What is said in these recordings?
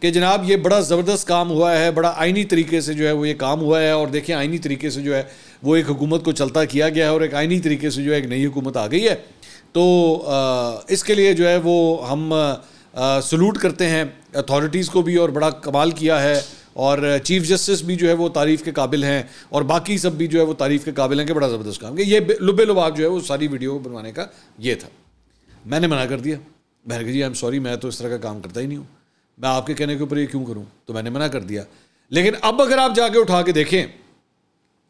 کہ جناب یہ بڑا زبردست کام ہوا ہے, بڑا آئینی طریقے سے جو ہے وہ یہ کام ہوا ہے, اور دیکھیں آئینی طریقے سے جو ہے وہ ایک حکومت کو چلتا کیا گیا ہے, اور ایک آئینی طریقے سے جو ہے ایک نئی حکومت آ گئی ہے. تو اس کے لیے جو ہے وہ ہم سلوٹ کرتے ہیں اتھارٹیز کو بھی, اور بڑا کمال کیا ہے, اور چیف جسٹس بھی جو ہے وہ تعریف کے قابل ہیں, اور باقی سب بھی جو ہے وہ تعریف کے قابل ہیں کہ بڑا زبردست کام. کہ یہ لبے لباب جو ہے وہ ساری ویڈیو بنوانے کا یہ تھا. میں نے منع کر دیا, میں نے کہا جی آئی ایم سوری, میں تو اس طرح کا کام کرتا ہی نہیں ہوں, میں آپ کے کہنے کے اوپر یہ کیوں کروں, تو میں نے منع کر دیا. لیکن اب اگر آپ جا کے اٹھا کے دیکھیں,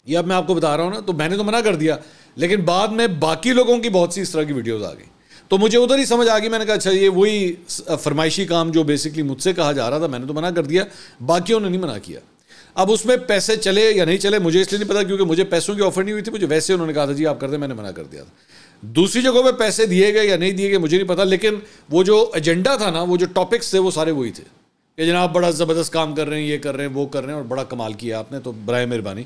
یہ اب میں آپ کو بتا رہا ہوں نا, تو میں نے تو منع کر دیا, لیکن بعد میں باقی لوگوں کی بہت سی اس طرح کی ویڈیوز آ گئی, تو مجھے ادھر ہی سمجھ آ گئی. میں نے کہا اچھا یہ وہی فرمائشی کام جو بیسکلی مجھ سے کہا جا رہا تھا, میں نے تو منع کر دیا, باقیوں نے نہیں منع کیا. اب اس میں پیسے چلے یا نہیں چلے مجھے اس لیے نہیں پتا, کیونکہ مجھے پیسوں کی آفر نہیں ہوئی تھی, مجھے ویسے انہوں نے کہا تھا جی آپ کر دیں, میں نے منع کر دیا تھا. دوسری جگہوں پہ پیسے دیے گئے یا نہیں دیے گئے مجھے نہیں پتا, لیکن وہ جو ایجنڈا تھا نا, وہ جو ٹاپکس تھے وہ سارے وہی تھے کہ جناب بڑا زبردست کام کر رہے ہیں, یہ کر رہے ہیں, وہ کر رہے ہیں, اور بڑا کمال کیا آپ نے, تو برائے مہربانی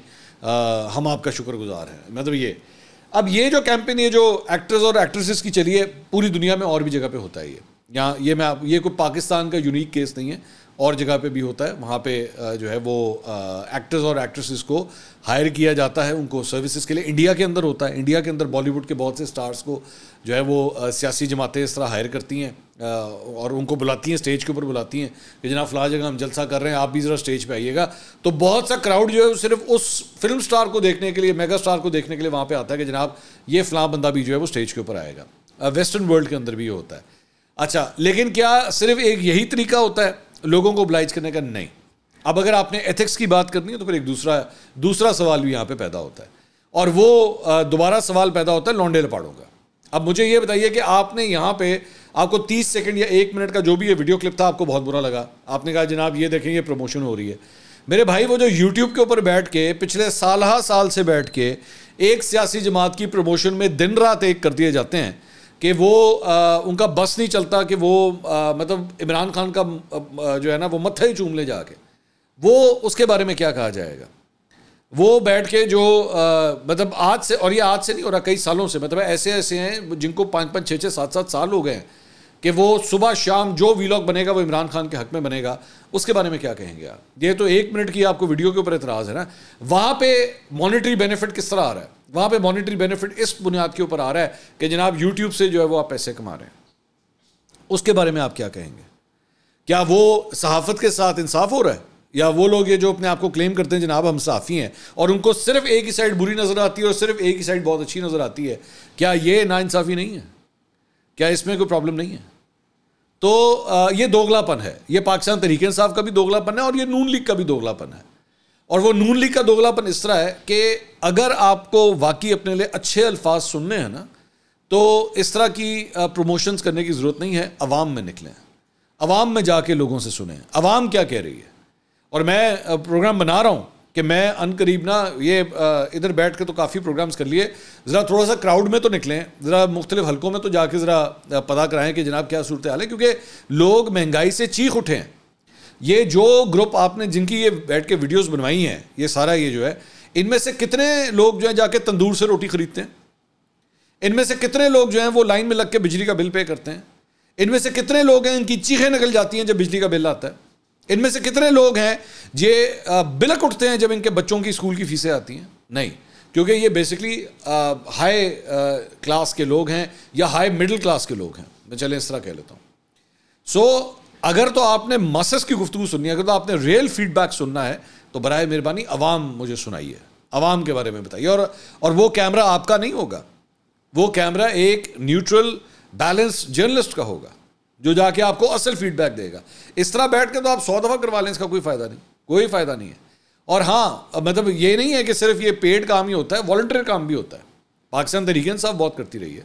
ہم آپ کا شکر گزار ہیں. مطلب یہ اب یہ جو کیمپین یہ جو ایکٹرز اور ایکٹریسز کی چلی ہے پوری دنیا میں اور بھی جگہ پہ ہوتا ہے. یہاں یہ کوئی پاکستان کا یونیک کیس نہیں ہے, اور جگہ پہ بھی ہوتا ہے. وہاں پہ جو ہے وہ ایکٹرز اور ایکٹریسز کو ہائر کیا جاتا ہے ان کو سروسز کے لیے. انڈیا کے اندر ہوتا ہے, انڈیا کے اندر بالی ووڈ کے بہت سے سٹارز کو جو ہے وہ سیاسی جماعتیں اس طرح ہائر کرتی ہیں, اور ان کو بلاتی ہیں, اسٹیج کے اوپر بلاتی ہیں کہ جناب فلاں جگہ ہم جلسہ کر رہے ہیں, آپ بھی ذرا اسٹیج پہ آئیے گا. تو بہت سا کراؤڈ جو ہے صرف اس فلم سٹار کو دیکھنے کے لیے, میگا سٹار کو دیکھنے کے لیے وہاں پہ آتا ہے کہ جناب یہ فلاں بندہ بھی جو ہے وہ اسٹیج کے اوپر آئے گا. ویسٹرن ورلڈ کے اندر بھی یہ ہوتا ہے. اچھا, لیکن کیا صرف ایک یہی طریقہ ہوتا ہے لوگوں کو oblige کرنے کا؟ نہیں. اب اگر آپ نے ایتھکس کی بات کرنی ہے تو پھر ایک دوسرا سوال بھی یہاں پہ پیدا ہوتا ہے, اور وہ دوبارہ سوال پیدا ہوتا ہے لونڈے لپاڑوں کا. اب مجھے یہ بتائیے کہ آپ نے یہاں پہ آپ کو 30 سیکنڈ یا 1 منٹ کا جو بھی یہ ویڈیو کلپ تھا آپ کو بہت برا لگا, آپ نے کہا جناب یہ دیکھیں یہ پروموشن ہو رہی ہے. میرے بھائی وہ جو یوٹیوب کے اوپر بیٹھ کے پچھلے سال سے بیٹھ کے ایک سیاسی جماعت کی پروموشن میں دن رات ایک کر دیے جاتے ہیں کہ وہ ان کا بس نہیں چلتا کہ وہ مطلب عمران خان کا جو ہے نا وہ متھا ہی چوم لے جا کے, وہ اس کے بارے میں کیا کہا جائے گا. وہ بیٹھ کے جو مطلب آج سے, اور یہ آج سے نہیں ہو رہا کئی سالوں سے, مطلب ایسے ہیں جن کو 5 6 7 سال ہو گئے ہیں کہ وہ صبح شام جو ویلاگ بنے گا وہ عمران خان کے حق میں بنے گا. اس کے بارے میں کیا کہیں گے آپ؟ یہ تو 1 منٹ کی آپ کو ویڈیو کے اوپر اعتراض ہے نا. وہاں پہ مانیٹری بینیفٹ کس طرح آ رہا ہے؟ وہاں پہ مانیٹری بینیفٹ اس بنیاد کے اوپر آ رہا ہے کہ جناب یوٹیوب سے جو ہے وہ آپ پیسے کما رہے ہیں. اس کے بارے میں آپ کیا کہیں گے؟ کیا وہ صحافت کے ساتھ انصاف ہو رہا ہے؟ یا وہ لوگ یہ جو اپنے آپ کو کلیم کرتے ہیں جناب ہم صحافی ہیں, اور ان کو صرف ایک ہی سائڈ بری نظر آتی ہے اور صرف ایک ہی سائڈ بہت اچھی نظر آتی ہے, کیا یہ ناانصافی نہیں ہے؟ کیا اس میں کوئی پرابلم نہیں ہے؟ تو یہ دوگلا پن ہے. یہ پاکستان تحریک انصاف کا بھی دوگلا پن ہے, اور یہ نون لیگ کا بھی دوگلا پن ہے. اور وہ نون لیگ کا دوگلا پن اس طرح ہے کہ اگر آپ کو واقعی اپنے لیے اچھے الفاظ سننے ہیں نا, تو اس طرح کی پروموشنز کرنے کی ضرورت نہیں ہے. عوام میں نکلیں, عوام میں جا کے لوگوں سے سنیں عوام کیا کہہ رہی ہے. اور میں پروگرام بنا رہا ہوں کہ میں ان قریب نا یہ ادھر بیٹھ کے تو کافی پروگرامز کر لیے, ذرا تھوڑا سا کراؤڈ میں تو نکلیں, ذرا مختلف حلقوں میں تو جا کے ذرا پتہ کرائیں کہ جناب کیا صورتحال ہے, کیونکہ لوگ مہنگائی سے چیخ اٹھے ہیں. یہ جو گروپ آپ نے جن کی یہ بیٹھ کے ویڈیوز بنوائی ہیں, یہ سارا یہ جو ہے, ان میں سے کتنے لوگ جو ہیں جا کے تندور سے روٹی خریدتے ہیں؟ ان میں سے کتنے لوگ جو ہیں وہ لائن میں لگ کے بجلی کا بل پے کرتے ہیں؟ ان میں سے کتنے لوگ ہیں ان کی چیخیں نکل جاتی ہیں جب بجلی کا بل آتا ہے؟ ان میں سے کتنے لوگ ہیں یہ بلک اٹھتے ہیں جب ان کے بچوں کی اسکول کی فیسیں آتی ہیں؟ نہیں, کیونکہ یہ بیسکلی ہائی کلاس کے لوگ ہیں یا ہائی مڈل کلاس کے لوگ ہیں. میں چلیں اس طرح کہہ لیتا ہوں. سو اگر تو آپ نے مسز کی گفتگو سننی ہے, اگر تو آپ نے ریئل فیڈ بیک سننا ہے, تو برائے مہربانی عوام مجھے سنائیے, عوام کے بارے میں بتائیے. اور وہ کیمرہ آپ کا نہیں ہوگا, وہ کیمرہ ایک نیوٹرل بیلنس جرنلسٹ کا ہوگا جو جا کے آپ کو اصل فیڈ بیک دے گا. اس طرح بیٹھ کے تو آپ 100 دفعہ کروا لیں, اس کا کوئی فائدہ نہیں, کوئی فائدہ نہیں ہے. اور ہاں مطلب یہ نہیں ہے کہ صرف یہ پیڈ کام ہی ہوتا ہے, والنٹری کام بھی ہوتا ہے. پاکستان تحریک انصاف بہت کرتی رہی ہے.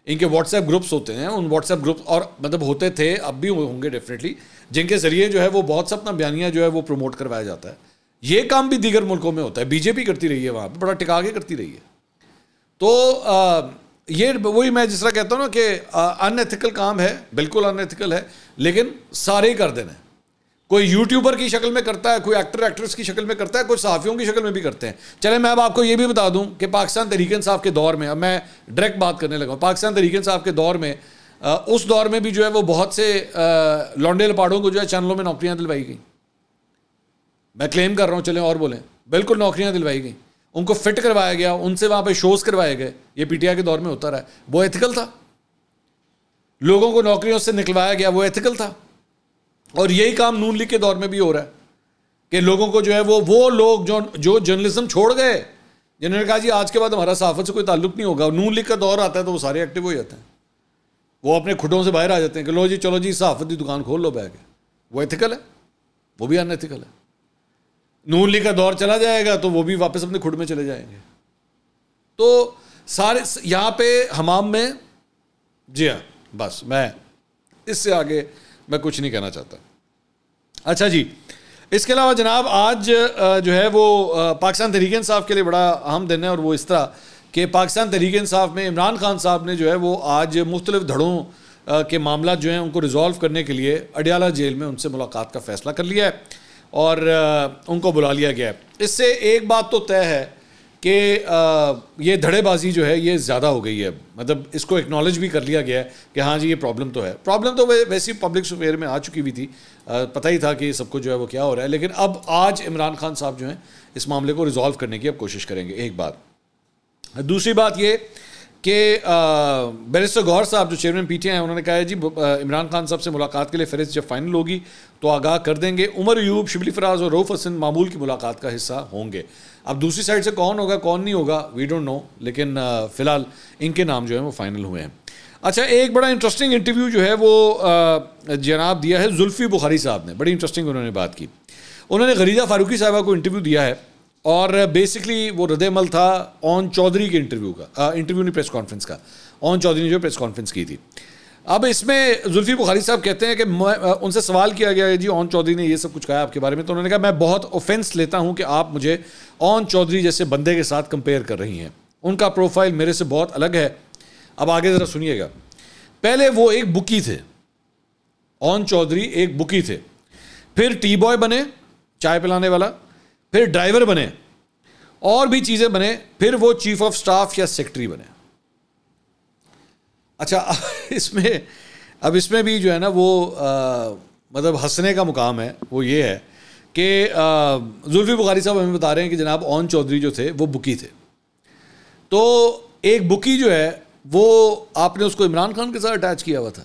ان کے واٹس ایپ گروپس ہوتے ہیں, ان واٹس ایپ گروپس اور مطلب ہوتے تھے, اب بھی ہوں گے ڈیفینیٹلی, جن کے ذریعے جو ہے وہ بہت سا اپنا بیانیہ جو ہے وہ پروموٹ کروایا جاتا ہے. یہ کام بھی دیگر ملکوں میں ہوتا ہے, بی جے پی کرتی رہی ہے, وہاں پہ بڑا ٹکا کے کرتی رہی ہے. تو یہ وہی میں جس طرح کہتا ہوں نا کہ ان ایتھیکل کام ہے, بالکل ان ایتھیکل ہے, لیکن سارے ہی کر دینا. کوئی یوٹیوبر کی شکل میں کرتا ہے, کوئی ایکٹر ایکٹریس کی شکل میں کرتا ہے, کوئی صحافیوں کی شکل میں بھی کرتے ہیں. چلیں میں اب آپ کو یہ بھی بتا دوں کہ پاکستان تحریک انصاف کے دور میں, اب میں ڈائریکٹ بات کرنے لگا ہوں, پاکستان تحریک انصاف کے دور میں اس دور میں بھی جو ہے وہ بہت سے لونڈے لپاڑوں کو جو ہے چینلوں میں نوکریاں دلوائی گئیں. میں کلیم کر رہا ہوں, چلیں اور بولیں, بالکل نوکریاں دلوائی گئیں, ان کو فٹ کروایا گیا, ان سے وہاں پہ شوز کروائے گئے. یہ پی ٹی آئی کے دور میں ہوتا رہا ہے. وہ ایتھیکل تھا, لوگوں کو نوکریوں سے نکلوایا گیا, وہ ایتھیکل تھا. اور یہی کام نون لیگ کے دور میں بھی ہو رہا ہے کہ لوگوں کو جو ہے وہ لوگ جو جرنلزم چھوڑ گئے, جنہوں نے کہا جی آج کے بعد ہمارا صحافت سے کوئی تعلق نہیں ہوگا, نون لیگ کا دور آتا ہے تو وہ سارے ایکٹیو ہو جاتے ہیں, وہ اپنے کھڈوں سے باہر آ جاتے ہیں کہ لو جی چلو جی صحافت کی دکان کھول لو بیٹھ کے. وہ ایتھیکل ہے, وہ بھی ان ایتھیکل ہے. نون لیگ کا دور چلا جائے گا تو وہ بھی واپس اپنے کھڈ میں چلے جائیں گے. تو سارے یہاں پہ حمام میں, جی ہاں بس میں اس سے آگے میں کچھ نہیں کہنا چاہتا. اچھا جی, اس کے علاوہ جناب آج جو ہے وہ پاکستان تحریک انصاف کے لیے بڑا اہم دن ہے, اور وہ اس طرح کہ پاکستان تحریک انصاف میں عمران خان صاحب نے جو ہے وہ آج مختلف دھڑوں کے معاملات جو ہیں ان کو ریزالو کرنے کے لیے اڈیالہ جیل میں ان سے ملاقات کا فیصلہ کر لیا ہے اور ان کو بلا لیا گیا ہے. اس سے ایک بات تو طے ہے کہ یہ دھڑے بازی جو ہے یہ زیادہ ہو گئی ہے, مطلب اس کو اکنالج بھی کر لیا گیا ہے کہ ہاں جی یہ پرابلم تو ہے. پرابلم تو ویسی پبلک سفیئر میں آ چکی ہوئی تھی, پتہ ہی تھا کہ یہ سب کو جو ہے وہ کیا ہو رہا ہے, لیکن اب آج عمران خان صاحب جو ہیں اس معاملے کو ریزالو کرنے کی اب کوشش کریں گے. ایک بات. دوسری بات یہ کہ بیرسٹر گوہر صاحب جو چیئرمین پی ٹی آئی ہیں انہوں نے کہا ہے جی عمران خان صاحب سے ملاقات کے لیے فہرست جب فائنل ہوگی تو آگاہ کر دیں گے. عمر ایوب, شبلی فراز اور رؤف حسن معمول کی ملاقات کا حصہ ہوں گے. اب دوسری سائڈ سے کون ہوگا کون نہیں ہوگا وی ڈونٹ نو, لیکن فی الحال ان کے نام جو ہیں وہ فائنل ہوئے ہیں. اچھا, ایک بڑا انٹرسٹنگ انٹرویو جو ہے وہ جناب دیا ہے زلفی بخاری صاحب نے, بڑی انٹرسٹنگ انہوں نے بات کی. انہوں نے غریزہ فاروقی صاحبہ کو انٹرویو دیا ہے اور بیسکلی وہ رد عمل تھا اون چودھری کے انٹرویو کا, انٹرویو نہیں پریس کانفرنس کا. اون چودھری نے جو پریس کانفرنس کی تھی. اب اس میں زلفی بخاری صاحب کہتے ہیں کہ ان سے سوال کیا گیا ہے جی اون چودھری نے یہ سب کچھ کہا آپ کے بارے میں, تو انہوں نے کہا میں بہت اوفینس لیتا ہوں کہ آپ مجھے اون چودھری جیسے بندے کے ساتھ کمپیئر کر رہی ہیں, ان کا پروفائل میرے سے بہت الگ ہے. اب آگے ذرا سنیے گا. پہلے وہ ایک بکی تھے, اون چودھری ایک بکی تھے, پھر ٹی بوائے بنے چائے پلانے والا, پھر ڈرائیور بنے اور بھی چیزیں بنے, پھر وہ چیف آف سٹاف یا سیکٹری بنے. اچھا, اس میں بھی جو ہے نا وہ مطلب ہنسنے کا مقام ہے, وہ یہ ہے کہ زلفی بخاری صاحب ہمیں بتا رہے ہیں کہ جناب اون چودھری جو تھے وہ بکی تھے. تو ایک بکی جو ہے وہ آپ نے اس کو عمران خان کے ساتھ اٹیچ کیا ہوا تھا.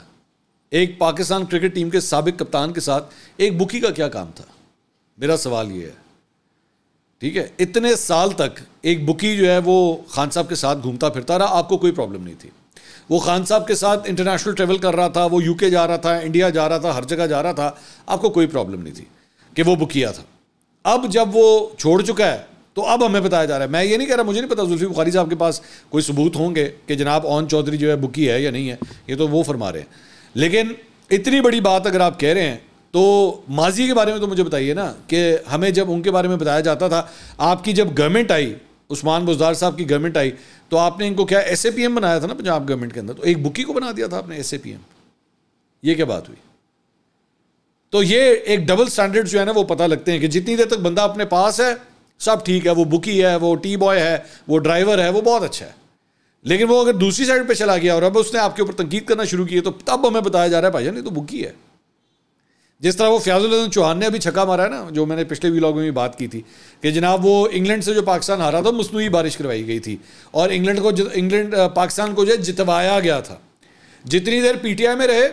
ایک پاکستان کرکٹ ٹیم کے سابق کپتان کے ساتھ ایک بکی کا کیا کام تھا, میرا سوال یہ ہے. ٹھیک ہے, اتنے سال تک ایک بکی جو ہے وہ خان صاحب کے ساتھ گھومتا پھرتا رہا, آپ کو کوئی پرابلم نہیں تھی. وہ خان صاحب کے ساتھ انٹرنیشنل ٹریول کر رہا تھا, وہ یو کے جا رہا تھا, انڈیا جا رہا تھا, ہر جگہ جا رہا تھا, آپ کو کوئی پرابلم نہیں تھی کہ وہ بکیا تھا. اب جب وہ چھوڑ چکا ہے تو اب ہمیں بتایا جا رہا ہے, میں یہ نہیں کہہ رہا, مجھے نہیں پتا زلفی بخاری صاحب کے پاس کوئی ثبوت ہوں گے کہ جناب اون چودھری جو ہے بکی ہے یا نہیں ہے, یہ تو وہ فرما رہے ہیں. لیکن اتنی بڑی بات اگر آپ کہہ رہے ہیں تو ماضی کے بارے میں تو مجھے بتائیے نا, کہ ہمیں جب ان کے بارے میں بتایا جاتا تھا, آپ کی جب گورنمنٹ آئی, عثمان بزدار صاحب کی گورنمنٹ آئی, تو آپ نے ان کو کیا ایس اے پی ایم بنایا تھا نا پنجاب گورنمنٹ کے اندر, تو ایک بکی کو بنا دیا تھا آپ نے ایس اے پی ایم. یہ کیا بات ہوئی؟ تو یہ ایک ڈبل سٹینڈرڈ جو ہے نا وہ پتہ لگتے ہیں کہ جتنی دیر تک بندہ اپنے پاس ہے سب ٹھیک ہے, وہ بکی ہے, وہ ٹی بوائے ہے, وہ ڈرائیور ہے, وہ بہت اچھا ہے. لیکن وہ اگر دوسری سائڈ پہ چلا گیا اور اب اس نے آپ کے اوپر تنقید کرنا شروع کی ہے تو تب ہمیں بتایا جا رہا ہے بھائی جان یہ تو بکی ہے. جس طرح وہ فیاض الحسن چوہان نے ابھی چھکا مارا ہے نا, جو میں نے پچھلے ویلاگ میں بھی بات کی تھی کہ جناب وہ انگلینڈ سے جو پاکستان ہارا تھا مصنوعی بارش کروائی گئی تھی اور انگلینڈ پاکستان کو جو ہے جتوایا گیا تھا. جتنی دیر پی ٹی آئی میں رہے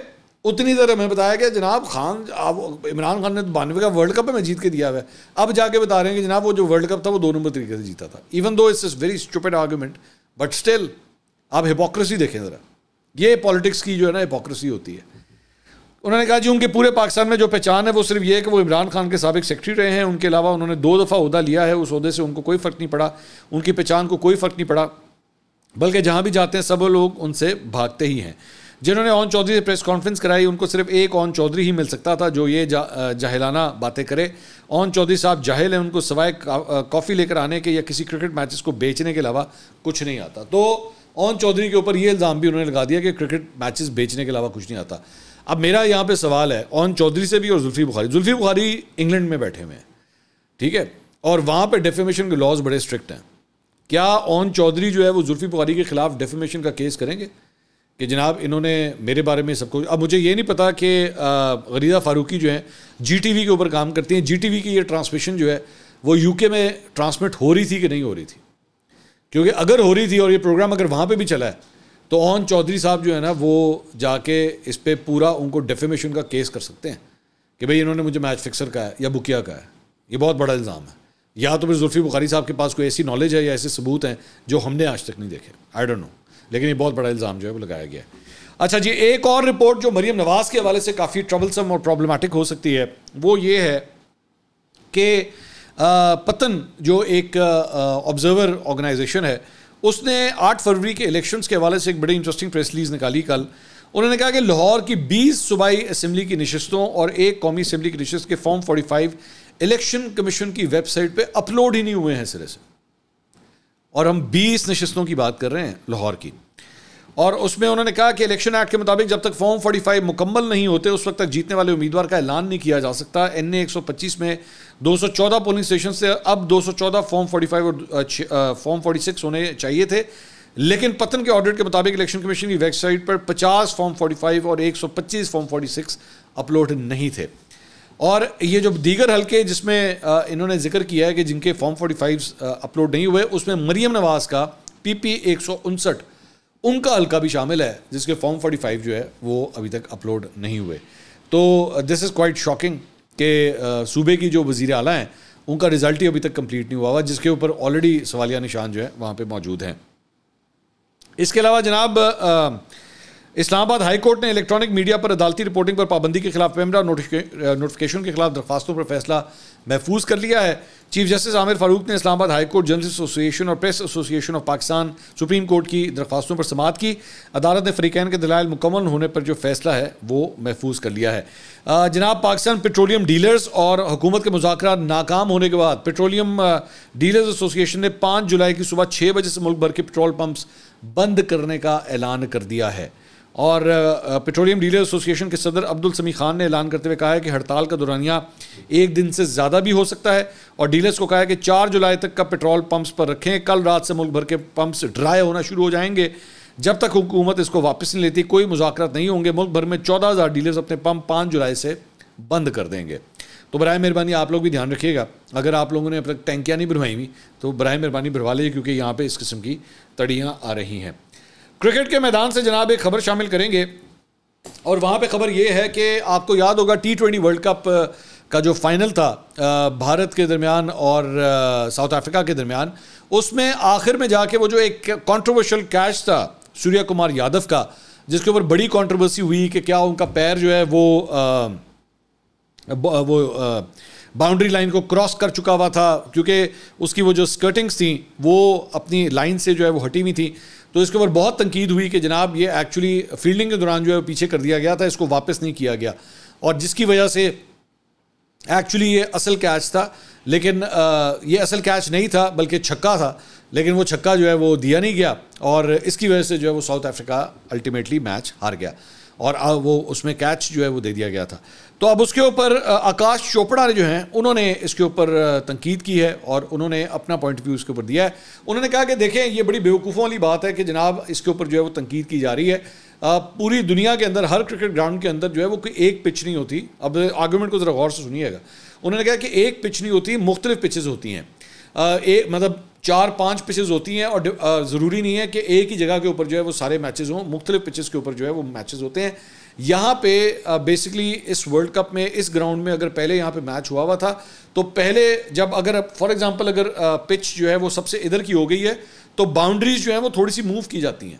اتنی دیر ہمیں بتایا گیا جناب عمران خان نے 92 کا ورلڈ کپ میں جیت کے دیا ہوا ہے. اب جا کے بتا رہے ہیں کہ جناب وہ جو ورلڈ کپ تھا وہ 2 نمبر طریقے سے جیتا تھا. Even though it's very stupid argument, but still آپ ہپوکریسی دیکھیں ذرا, یہ پالیٹکس کی جو ہے نا ہپوکریسی ہوتی ہے. انہوں نے کہا جی ان کے پورے پاکستان میں جو پہچان ہے وہ صرف یہ ہے کہ وہ عمران خان کے سابق سیکرٹری رہے ہیں, ان کے علاوہ انہوں نے 2 دفعہ عہدہ لیا ہے, اس عہدے سے ان کو کوئی فرق نہیں پڑا, ان کی پہچان کو کوئی فرق نہیں پڑا, بلکہ جہاں بھی جاتے ہیں سب لوگ ان سے بھاگتے ہی ہیں. جنہوں نے اون چودھری سے پریس کانفرنس کرائی ان کو صرف ایک اون چودھری ہی مل سکتا تھا جو یہ جاہلانہ باتیں کرے. اون چودھری صاحب جاہل ہیں, ان کو سوائے کافی لے کر آنے کے یا کسی کرکٹ میچز کو بیچنے کے علاوہ کچھ نہیں آتا. تو اون چودھری کے اوپر یہ الزام بھی انہوں نے لگا دیا کہ کرکٹ میچز بیچنے کے علاوہ کچھ نہیں آتا. اب میرا یہاں پہ سوال ہے اون چودھری سے بھی اور زلفی بخاری انگلینڈ میں بیٹھے ہوئے ہیں, ٹھیک ہے, اور وہاں پہ ڈیفیمیشن کے لاز بڑے اسٹرکٹ ہیں. کیا اون چودھری جو ہے وہ زلفی بخاری کے خلاف ڈیفیمیشن کا کیس کریں گے؟ کہ جناب انہوں نے میرے بارے میں سب کچھ. اب مجھے یہ نہیں پتا کہ غریزہ فاروقی جو ہیں جی ٹی وی کے اوپر کام کرتی ہیں, جی ٹی وی کی یہ ٹرانسمیشن جو ہے وہ یو کے میں ٹرانسمٹ ہو رہی تھی کہ نہیں ہو رہی تھی, کیونکہ اگر ہو رہی تھی اور یہ پروگرام اگر وہاں پہ بھی چلا ہے تو اون چودھری صاحب جو ہے نا وہ جا کے اس پہ پورا ان کو ڈیفیمیشن کا کیس کر سکتے ہیں کہ بھئی انہوں نے مجھے میچ فکسر کہا ہے یا بکیا کہا ہے. یہ بہت بڑا الزام ہے. یا تو پھر زلفی بخاری صاحب کے پاس کوئی ایسی نالج ہے یا ایسے ثبوت ہیں جو ہم نے آج تک نہیں دیکھے, آئی ڈونٹ نو, لیکن یہ بہت بڑا الزام جو ہے وہ لگایا گیا ہے. اچھا جی, ایک اور رپورٹ جو مریم نواز کے حوالے سے کافی ٹربلسم اور پرابلمٹک ہو سکتی ہے وہ یہ ہے کہ پتن جو ایک آبزرور آرگنائزیشن ہے اس نے 8 فروری کے الیکشنز کے حوالے سے ایک بڑی انٹرسٹنگ پریس ریلیز نکالی کل. انہوں نے کہا کہ لاہور کی 20 صوبائی اسمبلی کی نشستوں اور ایک قومی اسمبلی کی نشست کے فارم 45 الیکشن کمیشن کی ویب سائٹ پہ اپلوڈ ہی نہیں ہوئے ہیں سرے سے, اور ہم 20 نشستوں کی بات کر رہے ہیں لاہور کی. اور اس میں انہوں نے کہا کہ الیکشن ایکٹ کے مطابق جب تک فارم 45 مکمل نہیں ہوتے اس وقت تک جیتنے والے امیدوار کا اعلان نہیں کیا جا سکتا. این اے 125 میں 214 پولنگ اسٹیشن سے اب 214 فارم 45 اور فارم 46 ہونے چاہیے تھے, لیکن پتن کے آرڈر کے مطابق الیکشن کمیشن کی ویب سائٹ پر 50 فارم 45 اور 125 فارم 46 اپلوڈ نہیں تھے. اور یہ جو دیگر حلقے جس میں انہوں نے ذکر کیا ہے کہ جن کے فارم 45 اپلوڈ نہیں ہوئے, اس میں مریم نواز کا پی پی 159 ان کا حلقہ بھی شامل ہے جس کے فارم 45 جو ہے وہ ابھی تک اپلوڈ نہیں ہوئے. تو دس از کوائٹ شاکنگ کہ صوبے کی جو وزیر اعلیٰ ہیں ان کا رزلٹ ہی ابھی تک کمپلیٹ نہیں ہوا ہوا, جس کے اوپر آلریڈی سوالیہ نشان جو ہے وہاں پہ موجود ہیں. اس کے علاوہ جناب اسلام آباد ہائی کورٹ نے الیکٹرانک میڈیا پر عدالتی رپورٹنگ پر پابندی کے خلاف پیمرا نوٹیفیکیشن کے خلاف درخواستوں پر فیصلہ محفوظ کر لیا ہے. چیف جسٹس عامر فاروق نے اسلام آباد ہائی کورٹ, جرنلسٹ ایسوسی ایشن اور پریس ایسوسی ایشن آف پاکستان, سپریم کورٹ کی درخواستوں پر سماعت کی. عدالت نے فریقین کے دلائل مکمل ہونے پر جو فیصلہ ہے وہ محفوظ کر لیا ہے. جناب پاکستان پیٹرولیم ڈیلرز اور حکومت کے مذاکرات ناکام ہونے کے بعد پیٹرولیم ڈیلرز ایسوسی ایشن نے 5 جولائی کی صبح 6 بجے سے ملک بھر کے پیٹرول پمپس بند کرنے کا اعلان کر دیا ہے. اور پیٹرولیم ڈیلر ایسوسی ایشن کے صدر عبدالسمی خان نے اعلان کرتے ہوئے کہا ہے کہ ہڑتال کا دورانیہ 1 دن سے زیادہ بھی ہو سکتا ہے, اور ڈیلرز کو کہا ہے کہ 4 جولائی تک کا پیٹرول پمپس پر رکھیں. کل رات سے ملک بھر کے پمپس ڈرائی ہونا شروع ہو جائیں گے. جب تک حکومت اس کو واپس نہیں لیتی کوئی مذاکرات نہیں ہوں گے. ملک بھر میں 14,000 ڈیلرز اپنے پمپ 5 جولائی سے بند کر دیں گے. تو برائے مہربانی آپ لوگ بھی دھیان رکھیے گا, اگر آپ لوگوں نے اب تک ٹینکیاں نہیں بھروائی ہوئی تو برائے مہربانی بھروا لیجیے, کیونکہ یہاں پہ اس قسم کی تڑیاں آ رہی ہیں. کرکٹ کے میدان سے جناب ایک خبر شامل کریں گے, اور وہاں پہ خبر یہ ہے کہ آپ کو یاد ہوگا T20 ورلڈ کپ کا جو فائنل تھا بھارت کے درمیان اور ساؤتھ افریقہ کے درمیان, اس میں آخر میں جا کے وہ جو ایک کنٹروورشل کیچ تھا سوریا کمار یادو کا, جس کے اوپر بڑی کنٹروورسی ہوئی کہ کیا ان کا پیر جو ہے وہ باؤنڈری لائن کو کراس کر چکا ہوا تھا, کیونکہ اس کی وہ جو سکرٹنگز تھیں وہ اپنی لائن سے جو ہے وہ ہٹی ہوئی تھیں. تو اس کے اوپر بہت تنقید ہوئی کہ جناب یہ ایکچولی فیلڈنگ کے دوران جو ہے پیچھے کر دیا گیا تھا, اس کو واپس نہیں کیا گیا, اور جس کی وجہ سے ایکچولی یہ اصل کیچ تھا, لیکن یہ اصل کیچ نہیں تھا بلکہ چھکا تھا, لیکن وہ چھکا جو ہے وہ دیا نہیں گیا, اور اس کی وجہ سے جو ہے وہ ساؤتھ افریقہ الٹیمیٹلی میچ ہار گیا, اور وہ اس میں کیچ جو ہے وہ دے دیا گیا تھا. تو اب اس کے اوپر آکاش چوپڑا جو ہیں انہوں نے اس کے اوپر تنقید کی ہے, اور انہوں نے اپنا پوائنٹ آف ویو اس کے اوپر دیا ہے. انہوں نے کہا کہ دیکھیں یہ بڑی بیوقوفوں والی بات ہے کہ جناب اس کے اوپر جو ہے وہ تنقید کی جا رہی ہے. پوری دنیا کے اندر ہر کرکٹ گراؤنڈ کے اندر جو ہے وہ کوئی ایک پچ نہیں ہوتی. اب آرگومنٹ کو ذرا غور سے سنیے گا. انہوں نے کہا کہ ایک پچ نہیں ہوتی, مختلف پچز ہوتی ہیں, مطلب 4-5 پچز ہوتی ہیں, اور ضروری نہیں ہے کہ ایک ہی جگہ کے اوپر جو ہے وہ سارے میچز ہوں, مختلف پچز کے اوپر جو ہے وہ میچز ہوتے ہیں. یہاں پہ بیسکلی اس ورلڈ کپ میں اس گراؤنڈ میں اگر پہلے یہاں پہ میچ ہوا ہوا تھا تو پہلے جب اگر فار ایگزامپل اگر پچ جو ہے وہ سب سے ادھر کی ہو گئی ہے تو باؤنڈریز جو ہیں وہ تھوڑی سی موو کی جاتی ہیں,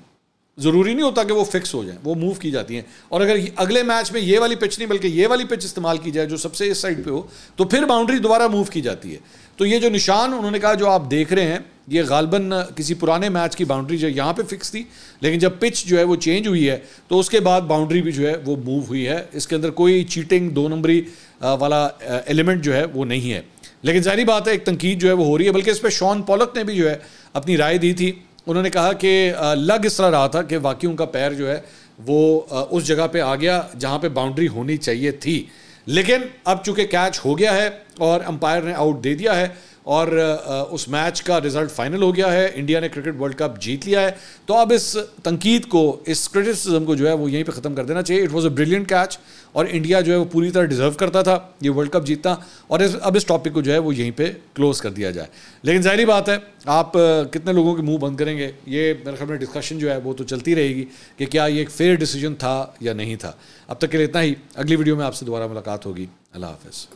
ضروری نہیں ہوتا کہ وہ فکس ہو جائیں, وہ موو کی جاتی ہیں. اور اگر اگلے میچ میں یہ والی پچ نہیں بلکہ یہ والی پچ استعمال کی جائے جو سب سے اس سائڈ پہ ہو تو پھر باؤنڈری دوبارہ موو کی جاتی ہے. تو یہ جو نشان انہوں نے کہا جو آپ دیکھ رہے ہیں یہ غالباً کسی پرانے میچ کی باؤنڈری جو یہاں پہ فکس تھی, لیکن جب پچ جو ہے وہ چینج ہوئی ہے تو اس کے بعد باؤنڈری بھی جو ہے وہ موو ہوئی ہے. اس کے اندر کوئی چیٹنگ 2 نمبری والا ایلیمنٹ جو ہے وہ نہیں ہے. لیکن ظاہری بات ہے ایک تنقید جو ہے وہ ہو رہی ہے, بلکہ اس پہ شون پولک نے بھی جو ہے اپنی رائے دی تھی. انہوں نے کہا کہ لگ اس طرح رہا تھا کہ واقعی ان کا پیر جو ہے وہ اس جگہ پہ آ گیا جہاں پہ باؤنڈری ہونی چاہیے تھی, لیکن اب چونکہ کیچ ہو گیا ہے اور امپائر نے آؤٹ دے دیا ہے, اور اس میچ کا رزلٹ فائنل ہو گیا ہے, انڈیا نے کرکٹ ورلڈ کپ جیت لیا ہے. تو اب اس تنقید کو, اس کرٹیسزم کو جو ہے وہ یہیں پہ ختم کر دینا چاہیے. It was a brilliant catch اور انڈیا جو ہے وہ پوری طرح ڈیزرو کرتا تھا یہ ورلڈ کپ جیتنا, اور اب اس ٹاپک کو جو ہے وہ یہیں پہ کلوز کر دیا جائے. لیکن ظاہری بات ہے آپ کتنے لوگوں کے منہ بند کریں گے, یہ میرے خیال میں ڈسکشن جو ہے وہ تو چلتی رہے گی کہ کیا یہ ایک فیئر ڈیسیجن تھا یا نہیں تھا. اب تک کے لیے اتنا ہی, اگلی ویڈیو میں آپ سے دوبارہ ملاقات ہوگی. اللہ حافظ.